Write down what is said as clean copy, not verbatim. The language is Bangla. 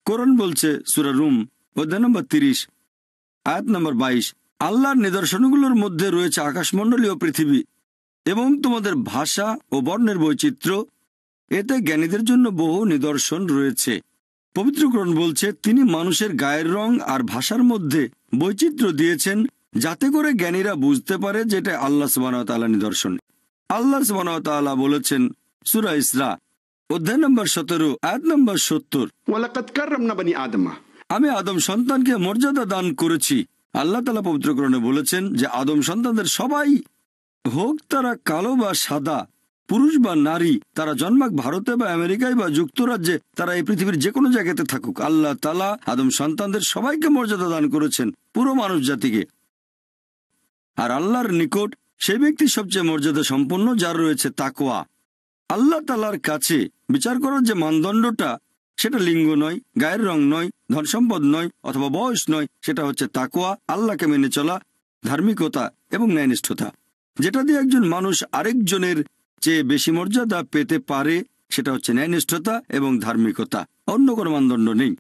কোরআন বলছে সূরা রুম অধ্যায় নম্বর 30 আয়াত নম্বর 22, আল্লাহর নিদর্শনগুলোর মধ্যে রয়েছে আকাশমণ্ডলীয় পৃথিবী এবং তোমাদের ভাষা ও বর্ণের বৈচিত্র্য। এতে জ্ঞানীদের জন্য বহু নিদর্শন রয়েছে। পবিত্র কোরআন বলছে তিনি মানুষের গায়ের রং আর ভাষার মধ্যে বৈচিত্র্য দিয়েছেন যাতে করে জ্ঞানীরা বুঝতে পারে যেটা আল্লাহ সুবহানাহু ওয়া তাআলার নিদর্শন। আল্লাহ সুবহানাহু ওয়া তাআলা বলেছেন সূরা ইসরা অধ্যায় নম্বর 17 আয়াত নম্বর 70, ওয়ালাকাদ কাররামনা বনি আদম, আমি আদম সন্তানকে মর্যাদা দান করেছি। আল্লাহ তাআলা পবিত্র কোরআনে বলেছেন যে আদম সন্তানদের সবাই, হোক তারা কালো বা সাদা, পুরুষ বা নারী, তারা জন্মাক ভারতে বা আমেরিকায় বা যুক্তরাজ্যে, তারা এই পৃথিবীর যে কোনো জায়গাতে থাকুক, আল্লাহ তাআলা আদম সন্তানদের সবাইকে মর্যাদা দান করেছেন, পুরো মানুষ জাতিকে। আর আল্লাহর নিকট সেই ব্যক্তি সবচেয়ে মর্যাদা সম্পন্ন যার রয়েছে তাকওয়া। আল্লাহ তাআলার কাছে বিচার করার যে মানদণ্ডটা, সেটা লিঙ্গ নয়, গায়ের রং নয়, ধন সম্পদ নয়, অথবা বয়স নয়, সেটা হচ্ছে তাকওয়া, আল্লাহকে মেনে চলা, ধার্মিকতা এবং ন্যায়নিষ্ঠতা। যেটা দিয়ে একজন মানুষ আরেকজনের চেয়ে বেশি মর্যাদা পেতে পারে সেটা হচ্ছে ন্যায়নিষ্ঠতা এবং ধার্মিকতা, অন্য কোনো মানদণ্ড নেই।